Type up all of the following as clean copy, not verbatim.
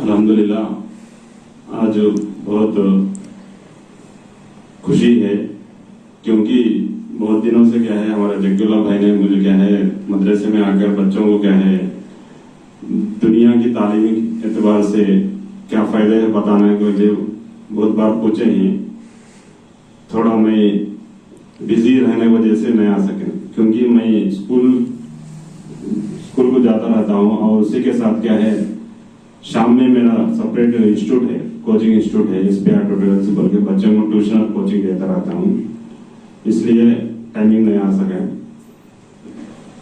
अल्हम्दुलिल्लाह आज बहुत खुशी है, क्योंकि बहुत दिनों से क्या है हमारे जग्गुल्ला भाई ने मुझे क्या है मदरसे में आकर बच्चों को क्या है दुनिया की तालीमी एतबार से क्या फायदे है बताने के लिए बहुत बार पूछे हैं। थोड़ा मैं बिजी रहने की वजह से नहीं आ सके, क्योंकि मैं स्कूल को जाता रहता हूँ और उसी के साथ क्या है शाम में मेरा सेपरेट इंस्टीट्यूट है, कोचिंग इंस्टीट्यूट है, SPR ट्यूटोरियल से बोल के बच्चों को ट्यूशन और कोचिंग देता रहता हूँ, इसलिए टाइमिंग नहीं आ सके।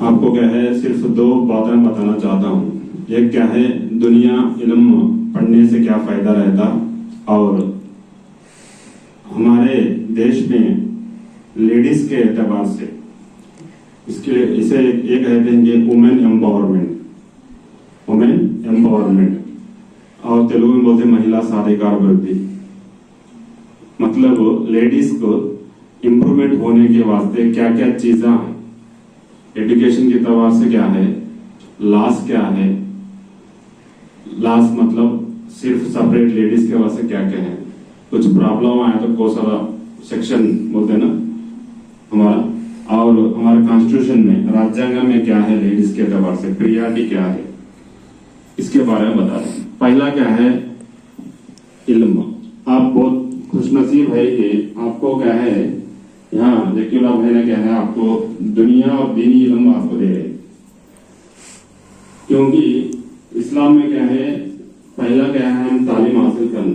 आपको क्या है सिर्फ दो बातें बताना चाहता हूँ। एक क्या है दुनिया इल्म पढ़ने से क्या फायदा रहता, और हमारे देश में लेडीज के एतबार से इसके इसे एक कहते हैं वुमेन एम्पावरमेंट और तेलुगु में बोलते महिला साधिकार वृद्धि। मतलब लेडीज को इम्प्रूवमेंट होने के वास्ते क्या क्या चीजें हैं, एजुकेशन के तौर से क्या है, लॉस क्या है, लॉस मतलब सिर्फ सेपरेट लेडीज के वास्ते क्या क्या है, कुछ प्रॉब्लम आया तो कौन सा सेक्शन बोलते हैं ना हमारा, और हमारे कॉन्स्टिट्यूशन में राज्यांग में क्या है लेडीज के एतबार से प्रियरिटी क्या है, इसके बारे में बता रहे हैं। पहला क्या है इल्म। आप बहुत खुशनसीब है कि आपको क्या है यहाँ जकीला भाई ने क्या है आपको दुनिया और दीनी इल्म आपको दे रहे, क्योंकि इस्लाम में क्या है पहला क्या है हम तालीम हासिल करना,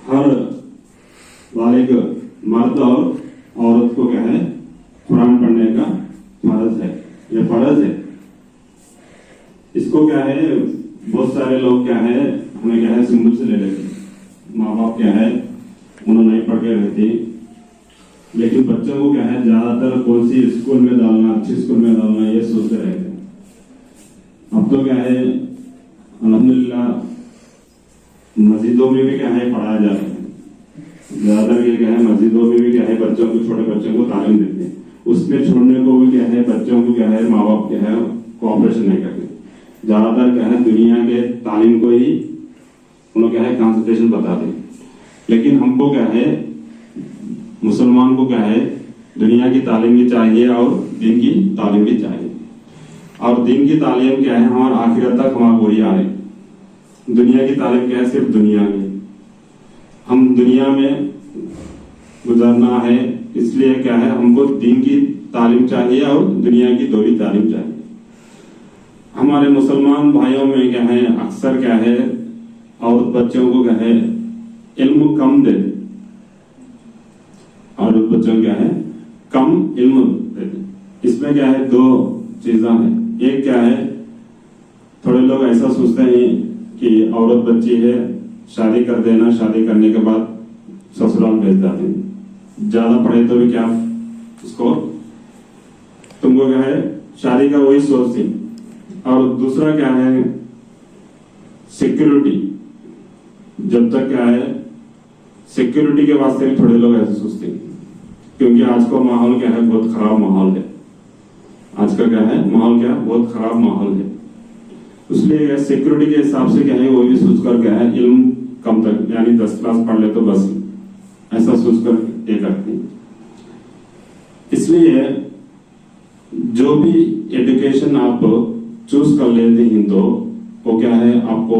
हर वाले को मर्द और औरत को क्या है कुरान पढ़ने का फर्ज है, ये फर्ज है। इसको क्या है बहुत सारे लोग क्या है हमें क्या है सिंबल से ले लेते, माँ बाप क्या है उन्होंने नहीं पढ़ के रहती, लेकिन बच्चों को क्या है ज्यादातर कौन सी स्कूल में डालना, अच्छी स्कूल में डालना, ये सोचते रहते हैं। अब तो क्या है अल्हम्दुलिल्लाह मस्जिदों में भी क्या है पढ़ाया जा रहा है, ज्यादातर ये क्या है मस्जिदों में भी क्या है बच्चों को छोटे बच्चों को तालीम देते हैं, उसमें छोड़ने को भी क्या है बच्चों को क्या है माँ बाप क्या है कोऑपरेशन नहीं करते, ज्यादातर क्या है दुनिया के तालीम को ही उन्होंने क्या है कंसंट्रेशन बताते हैं। लेकिन हमको क्या है मुसलमान को क्या है दुनिया की तालीम भी चाहिए और दीन की तालीम भी चाहिए, और दीन की तालीम क्या है हमारा आखिरत तक हमारा वही आ रही, दुनिया की तालीम क्या है सिर्फ दुनिया में, हम दुनिया में गुजरना है, इसलिए क्या है हमको दीन की तालीम चाहिए और दुनिया की दो भी तालीम चाहिए। हमारे मुसलमान भाइयों में क्या है अक्सर क्या है और बच्चों को क्या है इल्म कम दे, और बच्चों क्या है कम इल्म देते। इसमें क्या है दो चीजें हैं, एक क्या है थोड़े लोग ऐसा सोचते हैं कि औरत बच्ची है शादी कर देना, शादी करने के बाद ससुराल भेज देते हैं, ज्यादा पढ़े तो भी क्या उसको तुमको क्या है शादी का वही सोच थी। और दूसरा क्या है सिक्योरिटी, जब तक क्या है सिक्योरिटी के वास्ते भी थोड़े लोग ऐसे सोचते हैं, क्योंकि आज का माहौल क्या है बहुत खराब माहौल है, आज का क्या है माहौल क्या बहुत खराब माहौल है, इसलिए सिक्योरिटी के हिसाब से क्या है वो भी सोचकर क्या है इल्म कम तक यानी 10 क्लास पढ़ ले तो बस ऐसा सोचकर ये करते हैं। इसलिए जो भी एजुकेशन आप चूज कर लेते हैं तो वो क्या है आपको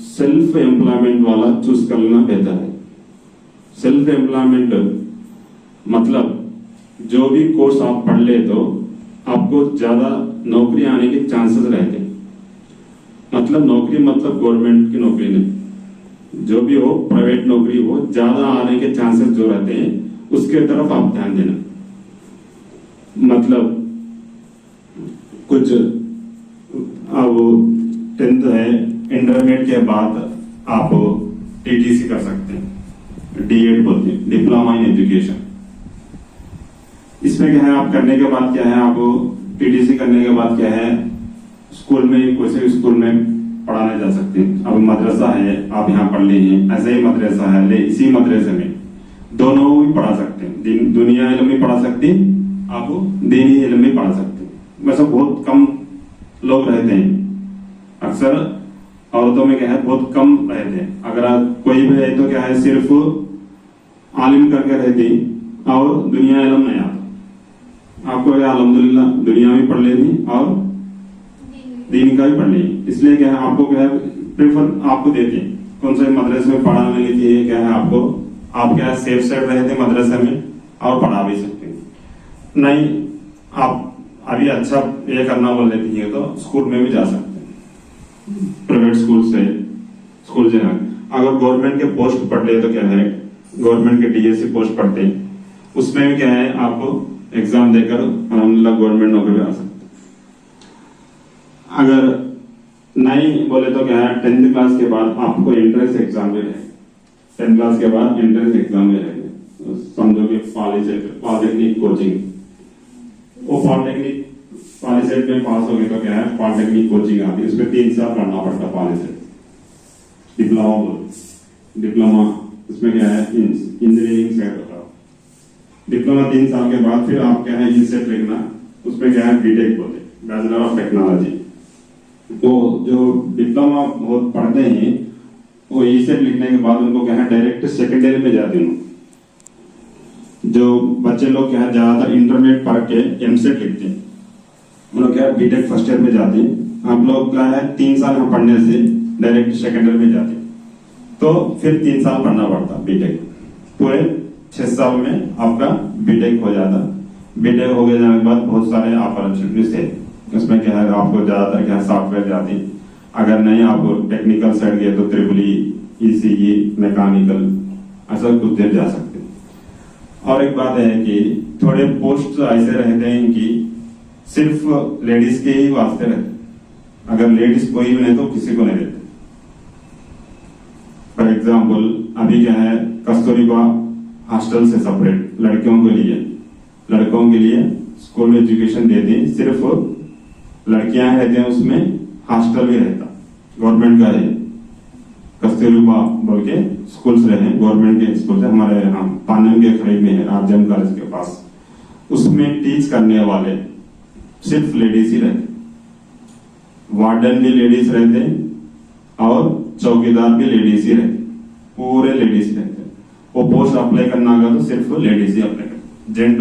सेल्फ एम्प्लॉयमेंट वाला चूज कर लेना बेहतर है। सेल्फ एम्प्लॉयमेंट मतलब जो भी कोर्स आप पढ़ ले तो आपको ज्यादा नौकरी आने के चांसेस रहते हैं, मतलब नौकरी मतलब गवर्नमेंट की नौकरी नहीं, जो भी हो प्राइवेट नौकरी हो, ज्यादा आने के चांसेस जो रहते हैं उसके तरफ आप ध्यान देना। मतलब कुछ अब 10th है, इंटरमीडिएट के बाद आप TTC कर सकते हैं, D.Ed बोलते हैं, डिप्लोमा इन एजुकेशन। इसमें क्या है आप करने के बाद क्या है आप TTC करने के बाद क्या है स्कूल में कोई से स्कूल में पढ़ाने जा सकते हैं। अब मदरसा है आप यहाँ पढ़ लीजिए, ऐसे ही मदरसा है ले इसी मदरसे में दोनों भी पढ़ा सकते हैं, दुनिया इल्म भी पढ़ा सकते हैं, आप दीनी इल्म भी पढ़ा सकते हैं। वैसे बहुत कम लोग रहते हैं, अक्सर औरतों में क्या है बहुत कम रहते हैं। अगर कोई भी है तो क्या है सिर्फ आलिम करके रहती और दुनिया इल्म नहीं आता। आपको क्या अल्हम्दुलिल्लाह दुनिया भी पढ़ लेनी और दीन का भी पढ़ लेनी। इसलिए क्या है आपको क्या है प्रेफर आपको देते हैं कौन से मदरसे में पढ़ाने के लिए क्या है आपको, आप क्या है सेफ साइड रहते मदरसे में और पढ़ा भी सकते हैं। नहीं आप अभी अच्छा ये करना बोल लेती है तो स्कूल में भी जा सकते हैं, प्राइवेट स्कूल से स्कूल जो है। अगर गवर्नमेंट के पोस्ट पढ़ ले तो क्या है गवर्नमेंट के डीएससी पोस्ट पढ़ते हैं, उसमें भी क्या है आपको एग्जाम देकर अल्हम्दुलिल्लाह गवर्नमेंट नौकरी आ सकते हैं। अगर नहीं बोले तो क्या है 10th क्लास के बाद आपको एंट्रेंस एग्जाम भी रहेगा। 10th क्लास के बाद एंट्रेंस एग्जाम भी रहेगा। समझो कि पॉलिटेक्निक कोचिंग, वो पॉलिटेक्निक पॉलिसेट में पास हो गए तो क्या है पॉलिटेक्निक कोचिंग आती है, उसमें 3 साल पढ़ना पड़ता है। पॉलिसेट डिप्लोमा उसमें क्या है इंजीनियरिंग सेट होता है। डिप्लोमा 3 साल के बाद फिर आप क्या है इंसेट लिखना, उसमें क्या है बीटेक बोलते हैं, बैचलर ऑफ टेक्नोलॉजी। तो जो डिप्लोमा बहुत पढ़ते हैं वो इंसेट लिखने के बाद उनको क्या है डायरेक्ट सेकेंडरी में जाते हैं। जो बच्चे लोग क्या है ज्यादातर इंटरमीडिएट पढ़ के एमसेट लिखते हैं, उन लोग क्या है बीटेक फर्स्ट ईयर में जाते हैं। आप लोग क्या है 3 साल यहाँ पढ़ने से डायरेक्ट सेकेंडरी में जाते हैं, तो फिर 3 साल पढ़ना पड़ता बीटेक। पूरे 6 साल में आपका बीटेक हो जाता। बीटेक हो गए जाने के बाद बहुत सारे अपॉर्चुनिटीज थे, उसमें क्या है आपको ज्यादातर क्या है सॉफ्टवेयर जाती है। अगर नहीं आपको टेक्निकल साइड गए तो ट्रिपल ईसीई मैकेनिकल ऐसा कुछ देर जा सकते हैं। और एक बात है कि थोड़े पोस्ट ऐसे रहते हैं कि सिर्फ लेडीज के ही वास्ते रहते, अगर लेडीज कोई भी नहीं तो किसी को नहीं देते। फॉर एग्जाम्पल अभी क्या है कस्तूरबा हॉस्टल से सेपरेट लड़कियों के लिए स्कूल में एजुकेशन देते हैं, सिर्फ लड़कियां रहते हैं उसमें हॉस्टल भी रहता गवर्नमेंट का है। कस्तूरबा बोल के स्कूल्स रहे गवर्नमेंट के स्कूल से, हमारे यहाँ पानम के करीब में है आरजम कॉलेज के पास। उसमें टीच करने वाले सिर्फ लेडीज ही रहते, वार्डन भी लेडीज रहते और चौकीदार भी लेडीज ही रहते, पूरे लेडीज रहते। वो पोस्ट अप्लाई करना होगा तो सिर्फ लेडीज ही अप्लाई करते। जेंट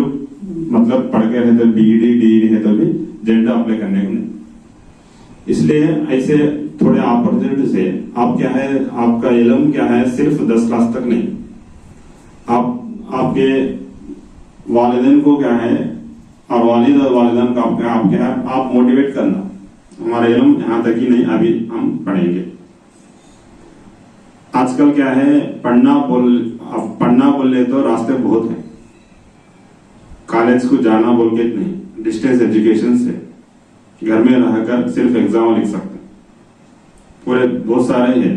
मतलब पढ़ के रहते बीईडी डीईडी है तो भी जेंट अप्लाई करने को नहीं। इसलिए ऐसे थोड़े अपॉर्चुनिटी से आप क्या है आपका इल्म क्या है सिर्फ 10 क्लास तक नहीं, आप आपके वालिदैन को क्या है और वालिद और वालिदैन का आप क्या है आप मोटिवेट करना, हमारा इल्म यहाँ तक ही नहीं अभी हम पढ़ेंगे। आजकल क्या है पढ़ना बोले तो रास्ते बहुत है, कॉलेज को जाना बोल के नहीं, डिस्टेंस एजुकेशन से घर में रहकर सिर्फ एग्जाम लिख सकते हैं, पूरे बहुत सारे हैं।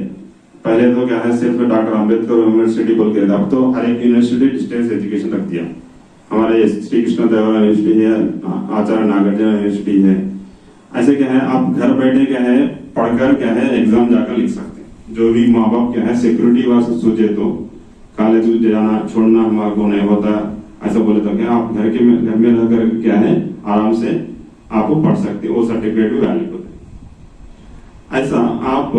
पहले तो क्या है सिर्फ डॉक्टर अंबेडकर यूनिवर्सिटी बोल के, अब तो हर एक यूनिवर्सिटी डिस्टेंस एजुकेशन रख दिया। हमारे श्री कृष्ण देवराय यूनिवर्सिटी है, आचार्य नागार्जुन यूनिवर्सिटी है। ऐसे क्या है आप घर बैठे क्या है पढ़कर क्या है एग्जाम जाकर लिख सकते हैं। जो भी माँ बाप क्या है सिक्योरिटी वास्ते सोचे तो कॉलेज जाना छोड़ना हमारे को नहीं होता, ऐसा बोले तो क्या आप घर में रहकर क्या है आराम से आपको पढ़ सकते हो, वो सर्टिफिकेट भी वैलिड होते हैं। ऐसा आप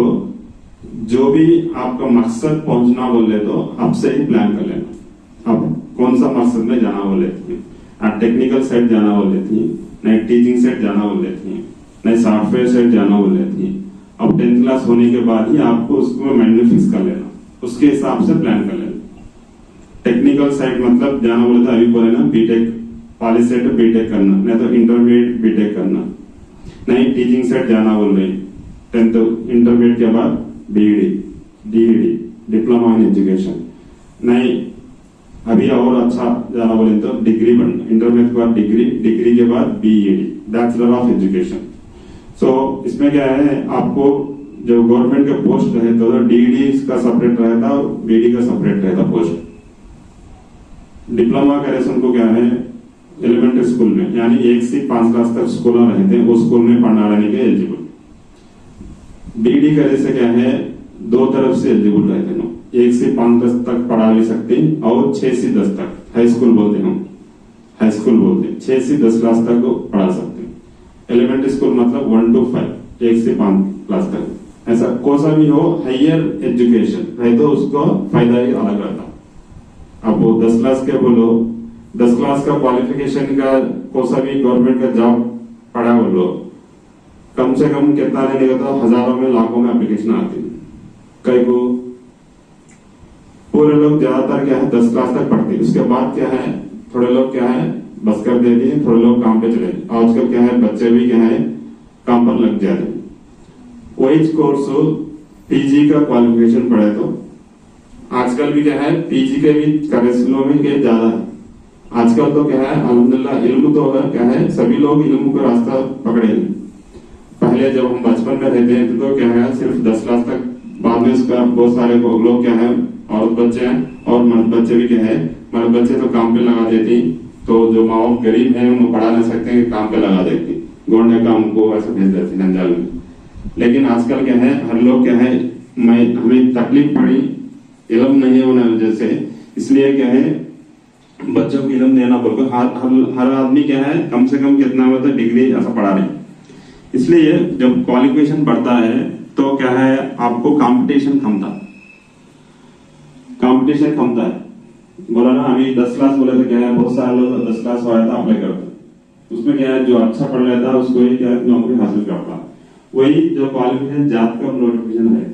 जो भी आपका मकसद पहुंचना बोले तो आपसे ही प्लान कर लेना। अब कौन सा मकसद में जाना बोल लेती है, आप टेक्निकल साइड जाना बोल लेती है, नहीं टीचिंग साइड जाना बोल लेती है, नहीं सॉफ्टवेयर साइड जाना बोल लेती है। अब 10th क्लास होने के बाद ही आपको उसको माइंड फिक्स कर लेना, उसके हिसाब से प्लान कर लेना। टेक्निकल साइड मतलब जाना बोले तो अभी बोले ना बीटेक पॉलिसेट बीटेक करना, नहीं तो इंटरमीडिएट बीटेक करना, नहीं टीचिंग साइड जाना बोल रही 10th इंटरमीडिएट के बाद बीईडी डीईडी डिप्लोमा इन एजुकेशन, नहीं अभी और अच्छा जाना बोले तो डिग्री बनना, इंटरमीडिएट के बाद डिग्री के बाद बीईडी बैचलर ऑफ एजुकेशन। सो इसमें क्या है आपको जो गवर्नमेंट के पोस्ट रहे तो डीईडी का सेपरेट रहता और बीईडी का सेपरेट रहता पोस्ट। डिप्लोमा करे उनको क्या है एलिमेंट्री स्कूल में यानी 1 से 5 क्लास तक स्कूल रहते हैं, वो स्कूल में पढ़ना रहने के एलिजिबल। बीईडी करे से क्या है 2 तरफ से एलिजिबल रहते हैं, 1 से 5 तक पढ़ा भी सकते हैं और 6 से 10 तक हाई स्कूल बोलते हैं, हम हाई स्कूल बोलते हैं, 6 से 10 क्लास तक पढ़ा सकते हैं। एलिमेंट्री स्कूल मतलब 1 to 5 1 से 5 क्लास तक, ऐसा कौन सा भी हो हायर एजुकेशन है तो उसको फायदा ही अलग रहता। अब वो 10 क्लास के बोलो, 10 क्लास का क्वालिफिकेशन का कौन सा भी गवर्नमेंट का जॉब पढ़ा बोलो, कम से कम कितना नहीं होता, हजारों में लाखों में एप्लीकेशन आती है। कई को पूरे लोग ज्यादातर क्या है 10 क्लास तक पढ़ते हैं, उसके बाद क्या है थोड़े लोग क्या है बस कर देते हैं, थोड़े लोग काम पे चले। आजकल क्या है बच्चे भी क्या है काम पर लग जाते हैं। वही कोर्स पीजी का क्वालिफिकेशन पढ़े तो आजकल भी क्या है पीजी के भी करिकुलम में क्या ज्यादा है। आजकल तो क्या है अल्हम्दुलिल्लाह इल्म तो क्या है सभी लोग इल्म का रास्ता पकड़े हैं। पहले जब हम बचपन में रहते हैं तो क्या है सिर्फ 10 क्लास तक, बाद में उसका बहुत सारे लोग क्या है औरत बच्चे हैं और मर्द बच्चे भी क्या है, मर्द बच्चे तो काम पे लगा देती, तो जो माँ बाप गरीब है उनको पढ़ा नहीं सकते हैं काम पे लगा देती, गवर्नमेंट काम को ऐसा भेज देती जंजाल में। लेकिन आजकल क्या है हर लोग क्या है हमें तकलीफ पड़ी इल्म नहीं होने वजह से, इसलिए क्या है बच्चों को इल्म देना बोलकर हर आदमी क्या है कम से कम कितना मतलब डिग्री ऐसा पढ़ा रही। इसलिए जब क्वालिफिकेशन बढ़ता है तो क्या है आपको कंपटीशन कमता है। बोला ना अभी 10 क्लास बोले तो क्या है बहुत सारे लोग 10 क्लास वाला था अप्लाई करते, उसमें क्या है जो अच्छा पढ़ लेता उसको ही क्या नौकरी हासिल करता। वही जो क्वालिफिकेशन जात का नोटिफिकेशन है,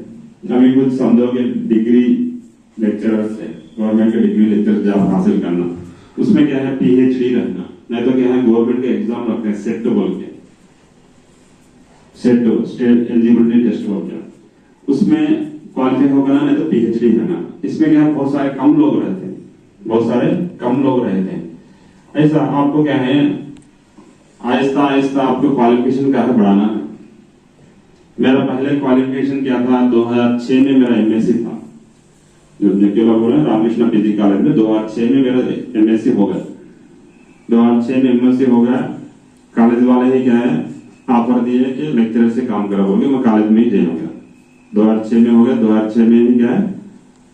अभी कुछ समझो कि डिग्री लेक्चरर से गवर्नमेंट के डिग्री लेक्चर जॉब हासिल करना, उसमें क्या है पीएचडी रहना, नहीं तो क्या है गवर्नमेंट के एग्जाम रखते हैं सेट बोल के, सेट स्टेट एलिजिबिलिटी टेस्ट बोल के, उसमें क्वालिफाई होगा ना, नहीं तो पीएचडी है ना। इसमें क्या बहुत सारे कम लोग रहते हैं, ऐसा आपको क्या है आहिस्ता आहिस्ता आपको क्वालिफिकेशन क्या है बढ़ाना है। मेरा पहले क्वालिफिकेशन क्या था 2006 में मेरा एमएससी था, जो निकोला बोला रामकृष्ण पीजी कॉलेज में 2006 में मेरा एमएससी हो गया। 2006 में एमएससी हो गया, कॉलेज वाले ही क्या है ऑफर दिए कि लेक्चरर से काम करा बोल के मैं कॉलेज में ही ज्वाइन हो गया। 2006 में हो गया, 2006 में ही क्या है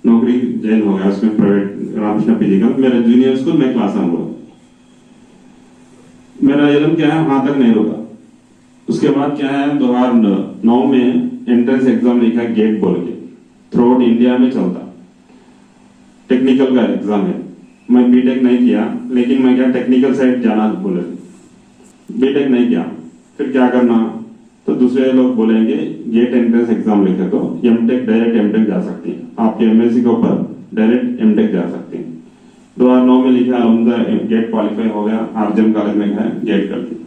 नौकरी ज्वाइन हो गया उसमें प्राइवेट रामकृष्ण पीजी का, मेरा जूनियर स्कूल में क्लास हुआ। मेरा इल्म क्या है वहां तक नहीं रुका। उसके बाद क्या है 2009 में एंट्रेंस एग्जाम लिखा गेट बोल के, थ्रू आउट इंडिया में चलता टेक्निकल का एग्जाम है। मैं बीटेक नहीं किया, लेकिन मैं क्या टेक्निकल साइड जाना बोले, बीटेक नहीं किया, फिर क्या करना, तो दूसरे लोग बोलेंगे गेट एंट्रेंस एग्जाम लिखे तो एमटेक डायरेक्ट एमटेक जा सकती है, आपके एमएससी के ऊपर डायरेक्ट एमटेक जा सकती है। 2009 में लिखा अलहमदुलिल्लाह गेट क्वालिफाई हो गया, आरजीएम कॉलेज में है गेट कर दिया।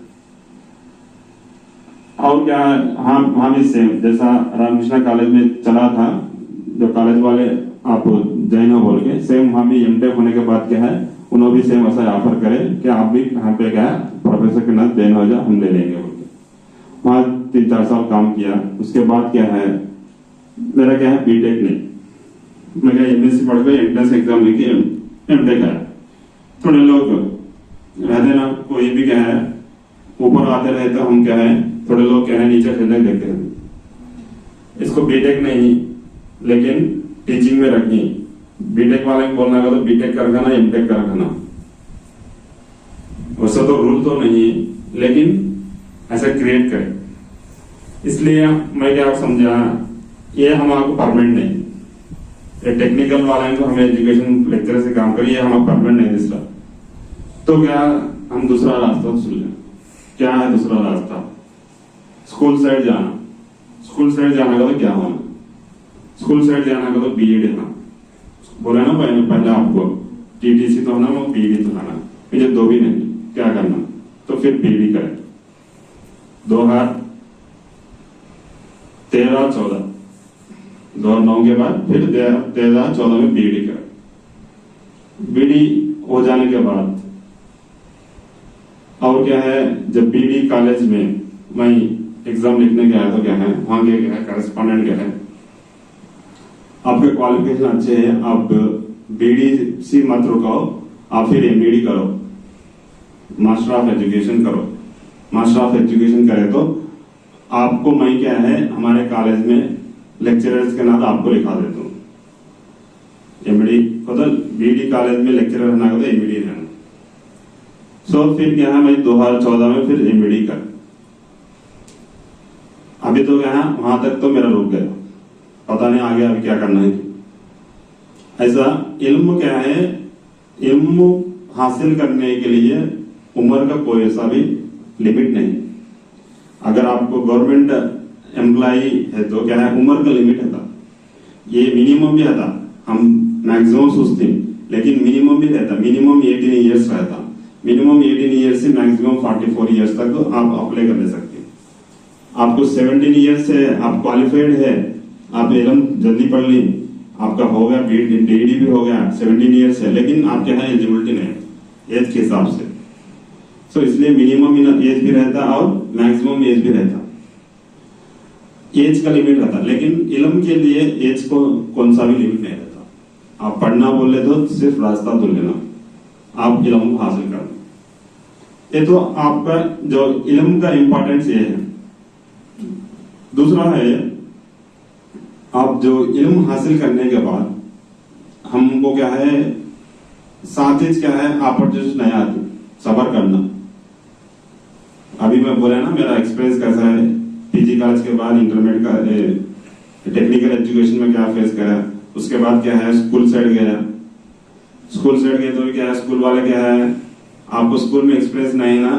और क्या हम भी सेम जैसा रामकृष्ण कॉलेज में चला था, जो कॉलेज वाले आप जैन हो बोल के, सेम हम भी एमटेक होने के बाद क्या है उन्होंने भी सेम ऐसा ऑफर करे कि आप भी यहाँ पे क्या है प्रोफेसर के नाम जैन हो जाए, हम ले लेंगे बोल के। वहां 3-4 साल काम किया। उसके बाद क्या है मेरा क्या है बीटेक नहीं, मैं क्या एमएससी पढ़ के एंट्रेंस एग्जाम लेके एमटेक आया। थोड़े लोग रहते ना, कोई भी क्या है ऊपर आते रहे तो हम क्या है थोड़े लोग क्या है नीचे खेलने देखते हैं। इसको बीटेक नहीं लेकिन टीचिंग में रखी। बीटेक वाले को बोलना तो बीटेक कर खाना एमटेक कर खाना, वैसा तो रूल तो नहीं है, लेकिन ऐसा क्रिएट करें। इसलिए मैं क्या समझा ये हमारा परमानेंट नहीं, ये टेक्निकल वाले को हमें एजुकेशन लेक्चर से काम करिए, हमारा परमानेंट नहीं दिसला, तो क्या हम दूसरा रास्ता चुन लें। क्या है दूसरा रास्ता? स्कूल साइड जाना। स्कूल साइड जाना का तो क्या होना, स्कूल साइड जाना का तो बीएड है ना, बोला ना पहले आपको टीटीसी तो होना, वो बीएड तो होना, मुझे दो भी नहीं, क्या करना तो फिर बीएड करें। 2013-14 2009 के बाद फिर 2013-14 में बीएड करें। बीडी हो जाने के बाद और क्या है, जब बीडी कॉलेज में मैं एग्जाम लिखने गया तो क्या है वहां के क्या है करेस्पॉन्डेंट क्या है आपके क्वालिफिकेशन अच्छे हैं, आप बीडीसी मत रुकाओ, आप फिर एमबीडी करो, मास्टर ऑफ एजुकेशन करो। मास्टर ऑफ एजुकेशन करे तो आपको मैं क्या है हमारे कॉलेज में लेक्चरर्स के नाम आपको लिखा देता हूँ। एमबीडी मतलब बीडी कॉलेज में लेक्चरर रहना का तो एमबीडी रहना। सो फिर क्या है मैं 2014 में फिर एमबीडी कर। अभी तो क्या है, वहां तक तो मेरा रुक गया, पता नहीं आगे अभी क्या करना है। ऐसा इल्म क्या है, इल्म हासिल करने के लिए उम्र का कोई ऐसा भी लिमिट नहीं। अगर आपको गवर्नमेंट एम्प्लॉई है तो क्या है, उम्र का लिमिट है था, ये मिनिमम भी है था, हम मैक्सिमम सोचते हैं, लेकिन मिनिमम भी रहता, मिनिमम 18 ईयर्स रहता, मिनिमम 18 ईयर्स से मैक्सिमम 44 ईयर्स तक आप अप्लाई कर ले सकते हैं। आपको 17 ईयर्स से आप क्वालिफाइड है, आप इल्म जल्दी पढ़ ली, आपका हो गया डीडी भी हो गया 17 ईयर्स है, लेकिन आप क्या है एलिजिबिलिटी नहीं एज के हिसाब से। सो इसलिए मिनिमम एज भी रहता और मैक्सिमम एज भी रहता, एज का लिमिट रहता, लेकिन इल्म के लिए एज को कौन सा भी लिमिट नहीं रहता। आप पढ़ना बोले तो सिर्फ रास्ता ढूंढ लेना, आप इल्म हासिल करना। ये तो आपका जो इल्म का इंपॉर्टेंस ये है। दूसरा है, आप जो इल्म हासिल करने के बाद हमको क्या है, साथ ही क्या है अपॉर्चुनिटी नहीं आती, सबर करना। अभी मैं बोला ना मेरा एक्सपीरियंस कैसा है, पीजी कॉलेज के बाद इंटरमीडिएट का टेक्निकल एजुकेशन में क्या फेस करा, उसके बाद क्या है स्कूल साइड गया, स्कूल साइड गए तो क्या है, स्कूल वाले क्या है, आपको स्कूल में एक्सपीरियंस नहीं ना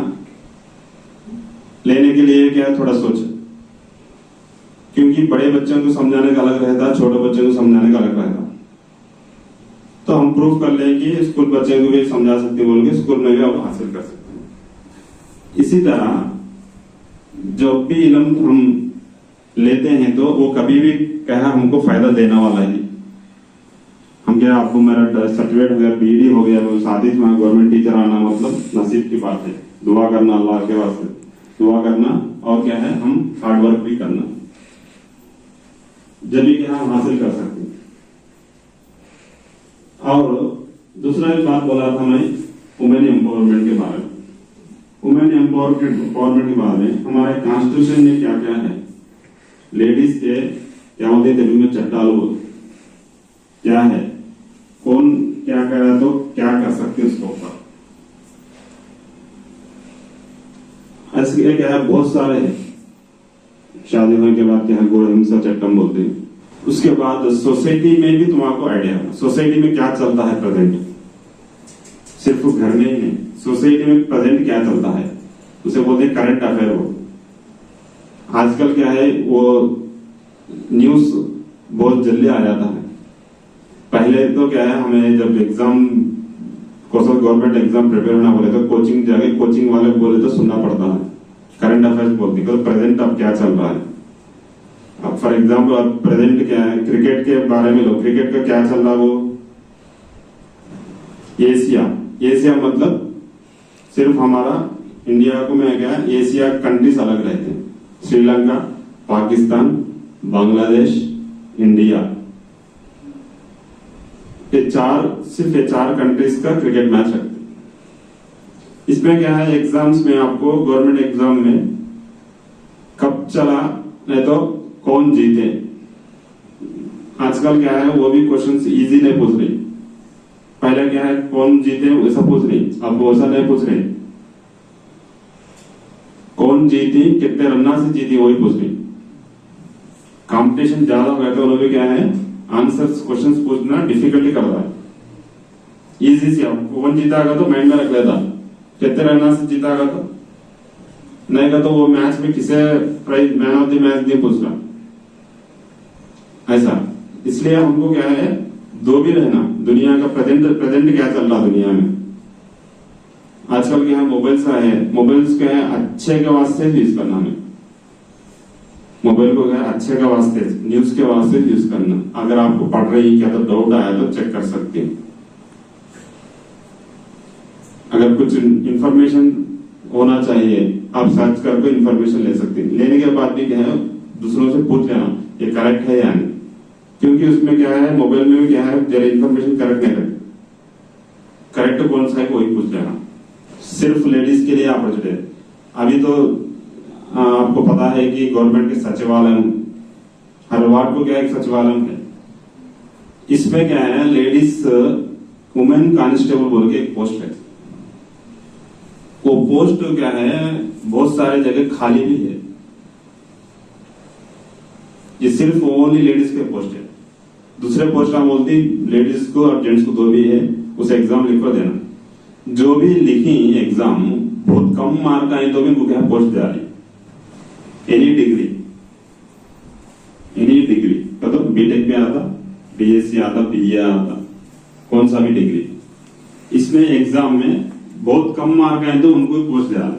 लेने के लिए क्या है थोड़ा सोच, क्योंकि बड़े बच्चों को समझाने का अलग रहता, छोटे बच्चों को समझाने का अलग रहता। तो हम प्रूव कर लें कि स्कूल बच्चों को भी समझा सकते हैं, बोल के स्कूल में भी आप हासिल कर सकते हैं। इसी तरह जब भी इल्म हम लेते हैं तो वो कभी भी कहा हमको फायदा देने वाला है। हम क्या, आपको मेरा सर्टिफिकेट हो गया, बीडी हो गया, साथ ही में गवर्नमेंट टीचर आना मतलब नसीब की बात है। दुआ करना अल्लाह के वास्ते, दुआ करना, और क्या है हम हार्ड वर्क भी करना, जब भी क्या हम हासिल कर सकते हैं। और दूसरा एक बात बोला था मैं वुमेन एम्पावरमेंट के बारे में। वुमेन एम्पावरमेंट के बारे में हमारे कॉन्स्टिट्यूशन में क्या क्या है, लेडीज के क्या होते तेलुगु में चट्टालू क्या है, कौन क्या कर रहा तो क्या कर सकते उसके ऊपर, ऐसे क्या है बहुत सारे हैं। शादी होने के बाद क्या है गौड़ हिंसा चट्टम बोलते हैं। उसके बाद सोसाइटी में भी तुम्हारा आइडिया है, सोसाइटी में क्या चलता है प्रेजेंट, सिर्फ घर में ही नहीं, सोसाइटी में प्रेजेंट क्या चलता है उसे बोलते हैं करंट अफेयर। वो आजकल क्या है वो न्यूज बहुत जल्दी आ जाता है। पहले तो क्या है हमें जब एग्जाम गवर्नमेंट एग्जाम प्रिपेयर होना बोले तो कोचिंग जाके कोचिंग वाले बोले तो सुनना पड़ता है, करंट अफेयर्स बोलते हैं प्रेजेंट अब क्या चल रहा है। अब फॉर एग्जाम्पल अब प्रेजेंट क्या है, क्रिकेट के बारे में लो, क्रिकेट का क्या चल रहा है वो एशिया मतलब सिर्फ हमारा इंडिया को में क्या है एशिया कंट्रीज अलग रहते हैं, श्रीलंका, पाकिस्तान, बांग्लादेश, इंडिया, सिर्फ ये चार कंट्रीज का क्रिकेट मैच रखते हैं। इसमें क्या है एग्जाम्स में आपको गवर्नमेंट एग्जाम में कब चला नहीं तो कौन जीते, आजकल क्या है वो भी क्वेश्चंस इजी नहीं पूछ रही। पहले क्या है कौन जीते वैसा पूछ रही, अब वैसा नहीं पूछ रही, कौन जीती कितने रन से जीती वही पूछ रही। कंपटीशन ज्यादा हो गया तो उन्होंने क्या है आंसर्स क्वेश्चंस पूछना डिफिकल्टी कर रहा है। इजी से कौन जीतागा तो माइंड में रख लेता, कितने रन से जीतागा तो नहीं का तो वो मैच में किसे prize man of the match नहीं पूछ रहा ऐसा। इसलिए हमको क्या है दो भी रहना, दुनिया का प्रेजेंट क्या चल रहा दुनिया में। आजकल क्या है मोबाइल्स आए हैं, मोबाइल्स क्या है अच्छे के वास्ते यूज करना, हमें मोबाइल को क्या अच्छे के वास्ते न्यूज के वास्ते यूज करना। अगर आपको पढ़ रही क्या तो डाउट आया तो चेक कर सकते हैं, अगर कुछ इंफॉर्मेशन होना चाहिए आप सर्च करके इंफॉर्मेशन ले सकते हैं। लेने के बाद भी क्या है दूसरों से पूछ लेना ये करेक्ट है या नहीं, क्योंकि उसमें क्या है मोबाइल में भी क्या है जरा इंफॉर्मेशन करेक्ट नहीं रहती, करेक्ट कौन सा है वही पूछ लेना। सिर्फ लेडीज के लिए अपॉर्चुनिटी है। अभी तो आपको पता है कि गवर्नमेंट के सचिवालय हर वार्ड को क्या एक सचिवालय है, इसमें क्या है लेडीज वुमेन कांस्टेबल बोल के एक पोस्ट है। वो पोस्ट क्या है बहुत सारे जगह खाली भी है, ये सिर्फ ओनली लेडीज के पोस्ट है। दूसरे पोस्ट हम बोलती लेडीज को और जेंट्स को दो भी है, उसे एग्जाम लिख कर देना। जो भी लिखी एग्जाम बहुत कम मार्क आए तो भी उनको क्या पोस्ट जा रही। एनी डिग्री तो बीटेक में आता, बीएससी आता, बीए आता, कौन सा भी डिग्री, इसमें एग्जाम में बहुत कम मार्क आए तो उनको पोस्ट जा रहा।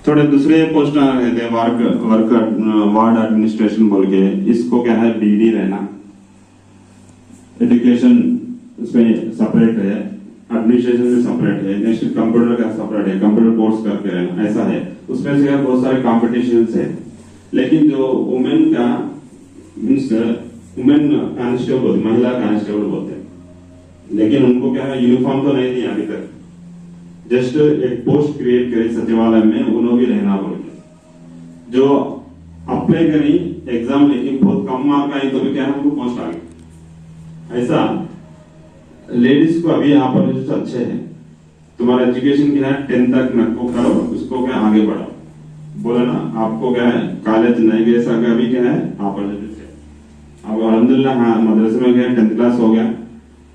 थोड़े दूसरे पोस्ट रहते हैं वार्ड एडमिनिस्ट्रेशन बोल के, इसको क्या है बीडी रहना, एजुकेशन उसमें सेपरेट है, एडमिनिस्ट्रेशन में सेपरेट है, नेक्स्ट कंप्यूटर का सेपरेट है, कंप्यूटर कोर्स करके रहना, ऐसा है। उसमें से बहुत सारे कॉम्पिटिशन्स है। लेकिन जो वुमेन का मीन्स वुमेन कांस्टेबल, महिला कांस्टेबल बोलते हैं, लेकिन उनको क्या है यूनिफॉर्म तो नहीं दिया अभी तक, जस्ट एक पोस्ट क्रिएट करी सचिवालय में, उन्होंने भी रहना बोल के। जो अप्लाई करी एग्जाम लेकिन बहुत कम मार्क आए तो भी क्या है उनको पोस्ट आ गई। ऐसा लेडीज को अभी यहाँ पर जो अच्छे है, तुम्हारा एजुकेशन क्या है 10 तक नको करो, उसको क्या आगे बढ़ाओ, बोला ना आपको क्या है कॉलेज नहीं गए सका भी क्या है अपॉर्चुनिटी है। अब अल्हम्दुलिल्लाह हाँ मदरसे में गए 10th क्लास हो गया,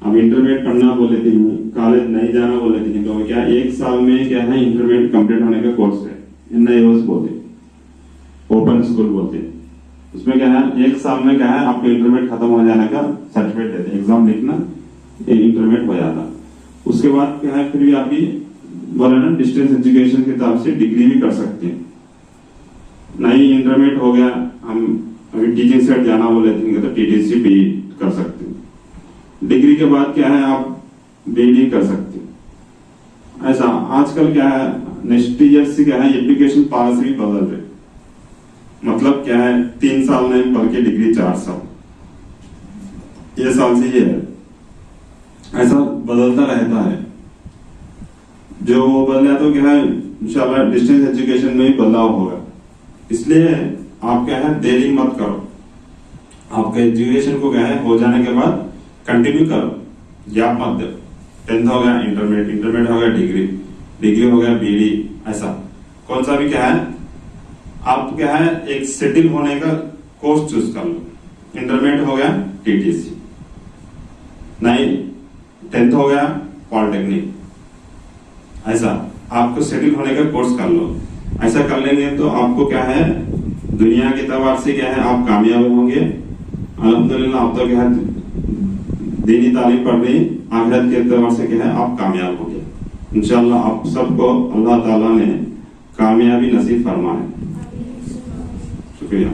अब इंटरमीडिएट पढ़ना बोले थे, कॉलेज नहीं जाना बोले थे, तो क्या 1 साल में क्या है इंटरमीडिएट कंप्लीट होने का कोर्स है, एनआईओएस बोलते, ओपन स्कूल बोलते। उसमें क्या है 1 साल में क्या है आपको इंटरमीडिएट खत्म हो जाने का सर्टिफिकेट देते, एग्जाम लिखना इंटरमीडिएट हो जाता। उसके बाद क्या है फिर भी आपकी बोला ना डिस्टेंस एजुकेशन के हिसाब से डिग्री भी कर सकते हैं। नहीं इंटरमीडिएट हो गया, हम अभी टीचिंग साइड जाना बोले थे तो टीटीसी भी कर सकते हैं। डिग्री के बाद क्या है आप बीडी कर सकते हैं। ऐसा आजकल क्या है नेक्स्ट ईयर से क्या है एजुकेशन पॉलिसी भी बदल रही, मतलब क्या है 3 साल नहीं बल्कि डिग्री 4 साल, ये साल से ये है, ऐसा बदलता रहता है। जो बदला तो क्या है इंशाल्लाह डिस्टेंस एजुकेशन में भी बदलाव होगा। इसलिए आप क्या है देरी मत करो, आपके एजुकेशन को क्या है हो जाने के बाद कंटिन्यू करो, गैप मत दो। 10th हो गया इंटरमीडिएट हो गया डिग्री हो गया बीडी, ऐसा कौन सा भी क्या है आप क्या है एक सेटिल होने का कोर्स चूज कर लो। इंटरमीडिएट हो गया टीटीसी, नहीं 10th हो गया पॉलिटेक्निक, ऐसा आपको सेटिल होने का कोर्स कर लो। ऐसा कर लेंगे तो आपको क्या है दुनिया के एतबार से क्या है आप कामयाब होंगे। अल्हम्दुलिल्लाह आप तो क्या है दीनी तालीम पढ़ रही, आखिरत के एतबार से क्या है आप कामयाब हो गए। इंशाल्लाह आप सबको अल्लाह ताला ने कामयाबी नसीब फरमाए। शुक्रिया।